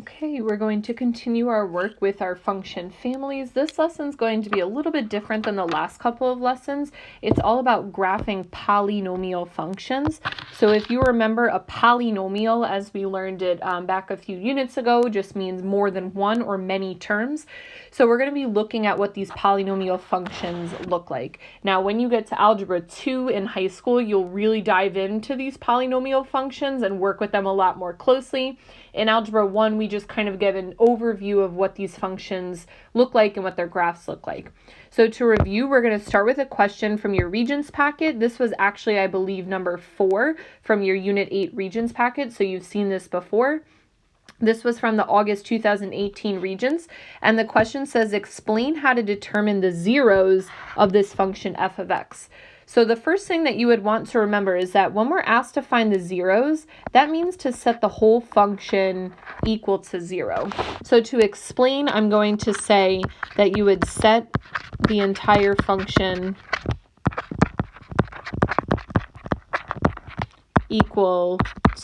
Okay, we're going to continue our work with our function families. This lesson is going to be a little bit different than the last couple of lessons. It's all about graphing polynomial functions. So if you remember, a polynomial, as we learned it back a few units ago, just means more than one or many terms. So we're going to be looking at what these polynomial functions look like. Now, when you get to Algebra 2 in high school, you'll really dive into these polynomial functions and work with them a lot more closely. In Algebra 1, we just kind of give an overview of what these functions look like and what their graphs look like. So to review, we're going to start with a question from your Regents packet. This was actually, I believe, number 4 from your Unit 8 Regents packet, so you've seen this before. This was from the August 2018 Regents, and the question says, explain how to determine the zeros of this function f of x. So the first thing that you would want to remember is that when we're asked to find the zeros, that means to set the whole function equal to 0. So to explain, I'm going to say that you would set the entire function equal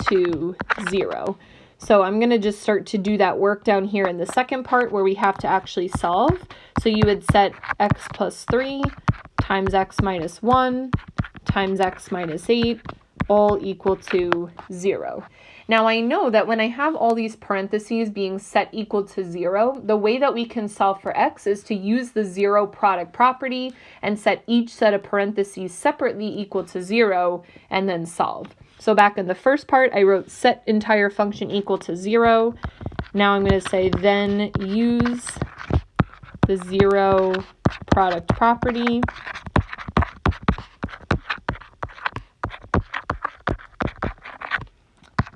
to 0. So I'm going to just start to do that work down here in the second part where we have to actually solve. So you would set x plus 3 times x minus 1 times x minus 8 all equal to 0. Now I know that when I have all these parentheses being set equal to 0, the way that we can solve for x is to use the zero product property and set each set of parentheses separately equal to 0 and then solve. So back in the first part, I wrote set entire function equal to 0. Now I'm going to say then use the zero product property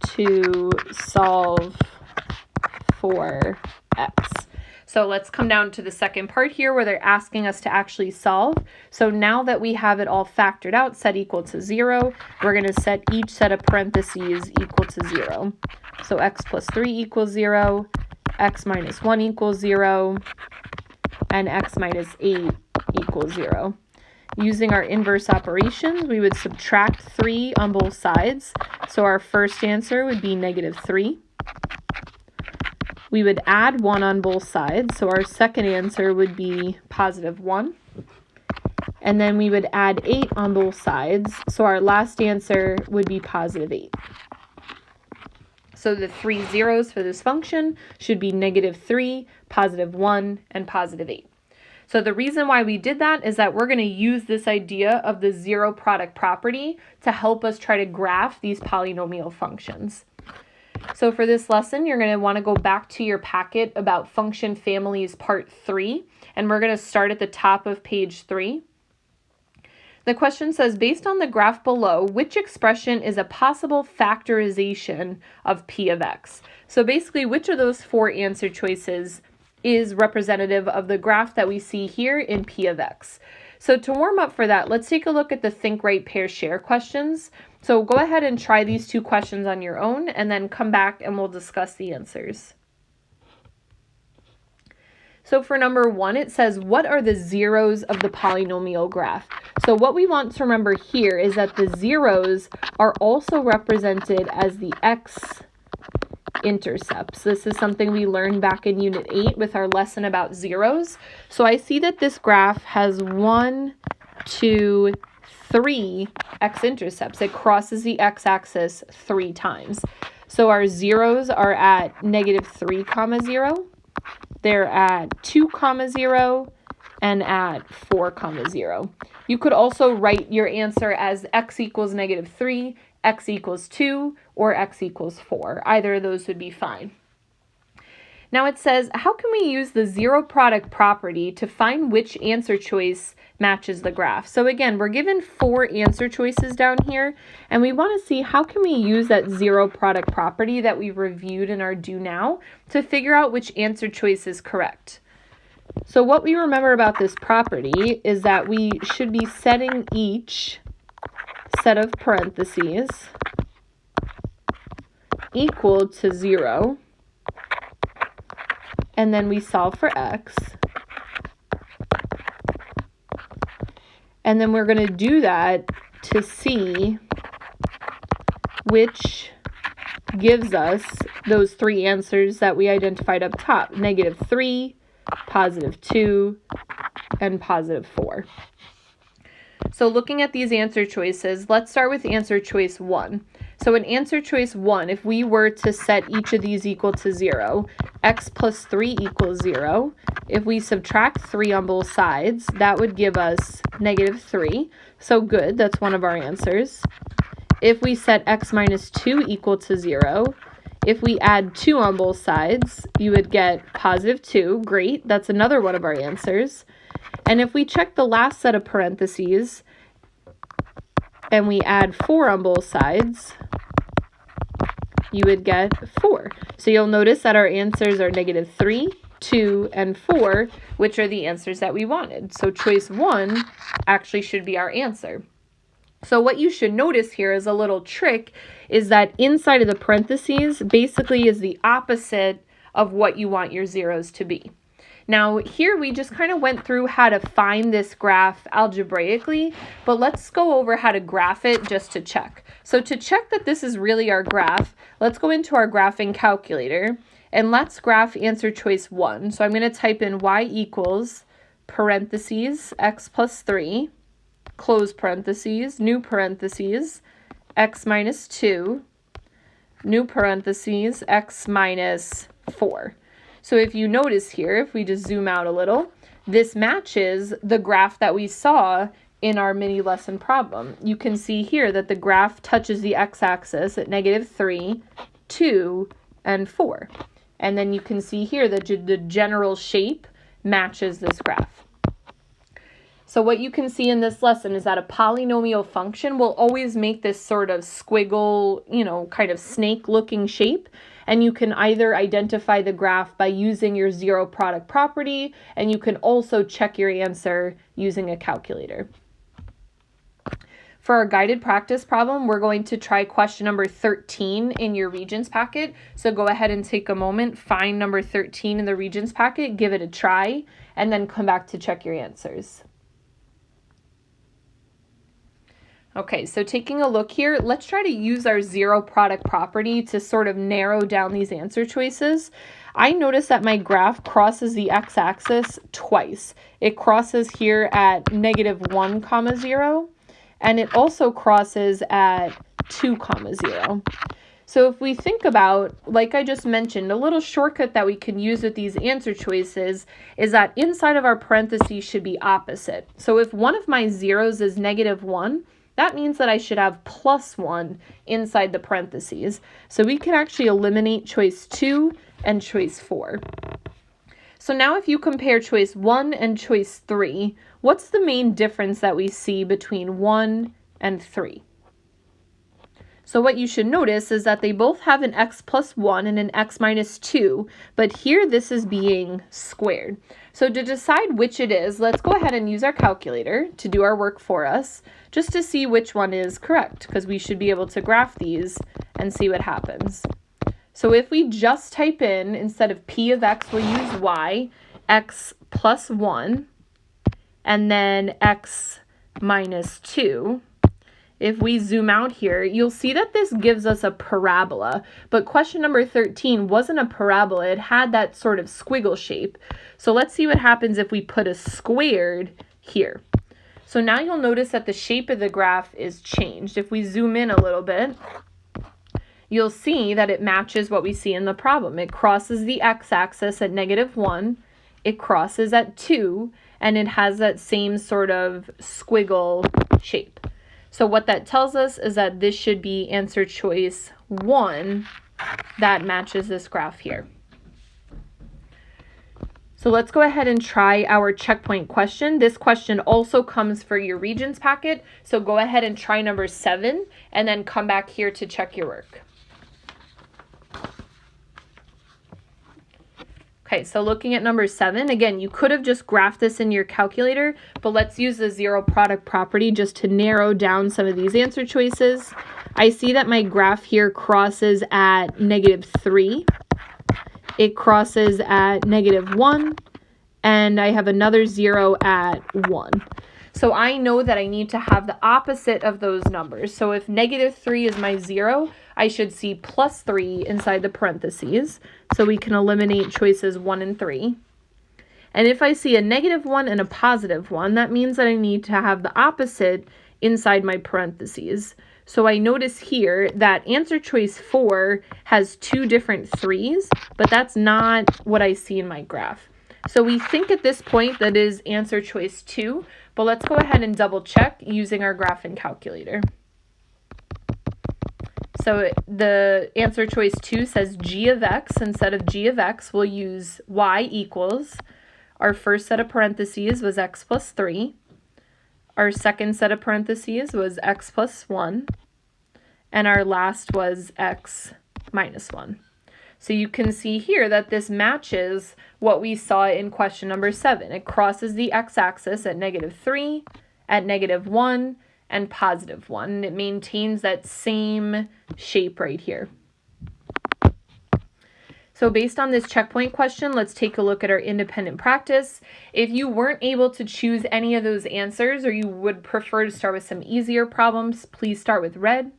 to solve for x. So let's come down to the second part here where they're asking us to actually solve. So now that we have it all factored out, set equal to 0, we're going to set each set of parentheses equal to 0. So x plus 3 equals 0, x minus 1 equals 0, and x minus 8 equals 0. Using our inverse operations, we would subtract 3 on both sides. So our first answer would be -3. We would add 1 on both sides. So our second answer would be +1. And then we would add 8 on both sides. So our last answer would be +8. So the 3 zeros for this function should be -3, +1, and +8. So the reason why we did that is that we're going to use this idea of the zero product property to help us try to graph these polynomial functions. So for this lesson, you're going to want to go back to your packet about function families part 3, and we're going to start at the top of page 3. The question says, based on the graph below, which expression is a possible factorization of p of x? So basically, which of those 4 answer choices is representative of the graph that we see here in p of x? So to warm up for that, let's take a look at the think, write, pair, share questions. So go ahead and try these 2 questions on your own and then come back and we'll discuss the answers. So for number 1, it says, what are the zeros of the polynomial graph? So what we want to remember here is that the zeros are also represented as the x-intercepts. This is something we learned back in Unit 8 with our lesson about zeros. So I see that this graph has 1, 2, 3 x-intercepts. It crosses the x-axis 3 times. So our zeros are at -3, 0. They're at 2, 0, and at 4, 0. You could also write your answer as x equals -3, x equals 2, or x equals 4. Either of those would be fine. Now it says, how can we use the zero product property to find which answer choice matches the graph? So again, we're given 4 answer choices down here, and we want to see how can we use that zero product property that we reviewed in our do now to figure out which answer choice is correct. So what we remember about this property is that we should be setting each set of parentheses equal to 0. And then we solve for x. And then we're going to do that to see which gives us those three answers that we identified up top, -3, +2, and +4. So looking at these answer choices, let's start with answer choice 1. So in answer choice 1, if we were to set each of these equal to 0, x plus 3 equals 0. If we subtract 3 on both sides, that would give us -3. So good, that's one of our answers. If we set x minus 2 equal to 0, if we add 2 on both sides, you would get +2. Great, that's another one of our answers. And if we check the last set of parentheses and we add 4 on both sides, you would get 4. So you'll notice that our answers are -3, 2, and 4, which are the answers that we wanted. So choice 1 actually should be our answer. So what you should notice here is a little trick is that inside of the parentheses basically is the opposite of what you want your zeros to be. Now here we just kind of went through how to find this graph algebraically, but let's go over how to graph it just to check. So to check that this is really our graph, let's go into our graphing calculator and let's graph answer choice 1. So I'm going to type in y equals parentheses x plus 3, close parentheses, new parentheses, x minus 2, new parentheses, x minus 4. So if you notice here, if we just zoom out a little, this matches the graph that we saw in our mini lesson problem. You can see here that the graph touches the x-axis at -3, 2, and 4. And then you can see here that the general shape matches this graph. So what you can see in this lesson is that a polynomial function will always make this sort of squiggle, kind of snake-looking shape. And you can either identify the graph by using your zero product property, and you can also check your answer using a calculator. For our guided practice problem, we're going to try question number 13 in your Regents packet. So go ahead and take a moment, find number 13 in the Regents packet, give it a try, and then come back to check your answers. Okay, so taking a look here, let's try to use our zero product property to sort of narrow down these answer choices. I notice that my graph crosses the x-axis twice. It crosses here at -1, 0, and it also crosses at 2, 0. So if we think about, like I just mentioned, a little shortcut that we can use with these answer choices is that inside of our parentheses should be opposite. So if one of my zeros is -1, that means that I should have +1 inside the parentheses. So we can actually eliminate choice 2 and choice 4. So now if you compare choice 1 and choice 3, what's the main difference that we see between 1 and 3? So what you should notice is that they both have an x plus 1 and an x minus 2, but here this is being squared. So to decide which it is, let's go ahead and use our calculator to do our work for us, just to see which one is correct, because we should be able to graph these and see what happens. So if we just type in, instead of p of x, we'll use y, x plus 1, and then x minus 2. If we zoom out here, you'll see that this gives us a parabola, but question number 13 wasn't a parabola. It had that sort of squiggle shape. So let's see what happens if we put a squared here. So now you'll notice that the shape of the graph is changed. If we zoom in a little bit, you'll see that it matches what we see in the problem. It crosses the x-axis at -1, it crosses at 2, and it has that same sort of squiggle shape. So what that tells us is that this should be answer choice 1 that matches this graph here. So let's go ahead and try our checkpoint question. This question also comes for your Regents packet, so go ahead and try number 7 and then come back here to check your work. Okay, so looking at number 7, again, you could have just graphed this in your calculator, but let's use the zero product property just to narrow down some of these answer choices. I see that my graph here crosses at -3. It crosses at -1, and I have another 0 at 1. So I know that I need to have the opposite of those numbers. So if -3 is my 0, I should see plus 3 inside the parentheses. So we can eliminate choices 1 and 3. And if I see a -1 and a +1, that means that I need to have the opposite inside my parentheses. So I notice here that answer choice 4 has 2 different 3s, but that's not what I see in my graph. So we think at this point that is answer choice 2, but let's go ahead and double check using our graphing calculator. So the answer choice 2 says g of x. Instead of g of x, we'll use y equals. Our first set of parentheses was x plus 3. Our second set of parentheses was x plus 1. And our last was x minus 1. So you can see here that this matches what we saw in question number 7. It crosses the x-axis at -3, at -1, and +1. And it maintains that same shape right here. So based on this checkpoint question, let's take a look at our independent practice. If you weren't able to choose any of those answers, or you would prefer to start with some easier problems, please start with red.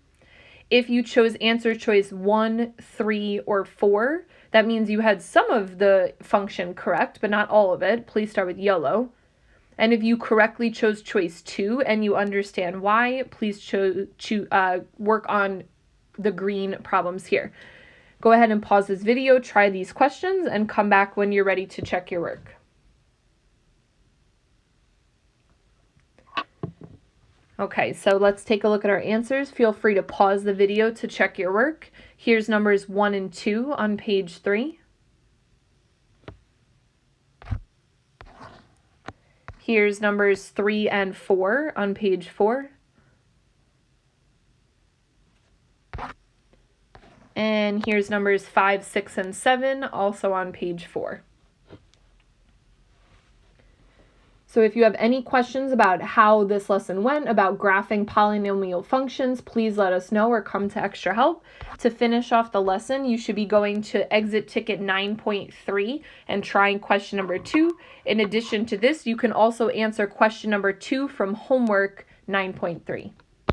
If you chose answer choice 1, 3, or 4, that means you had some of the function correct, but not all of it. Please start with yellow. And if you correctly chose choice 2 and you understand why, please work on the green problems here. Go ahead and pause this video, try these questions, and come back when you're ready to check your work. Okay, so let's take a look at our answers. Feel free to pause the video to check your work. Here's numbers 1 and 2 on page 3. Here's numbers 3 and 4 on page 4. And here's numbers 5, 6, and 7, also on page 4. So if you have any questions about how this lesson went, about graphing polynomial functions, please let us know or come to extra help. To finish off the lesson, you should be going to exit ticket 9.3 and trying question number 2. In addition to this, you can also answer question number 2 from homework 9.3.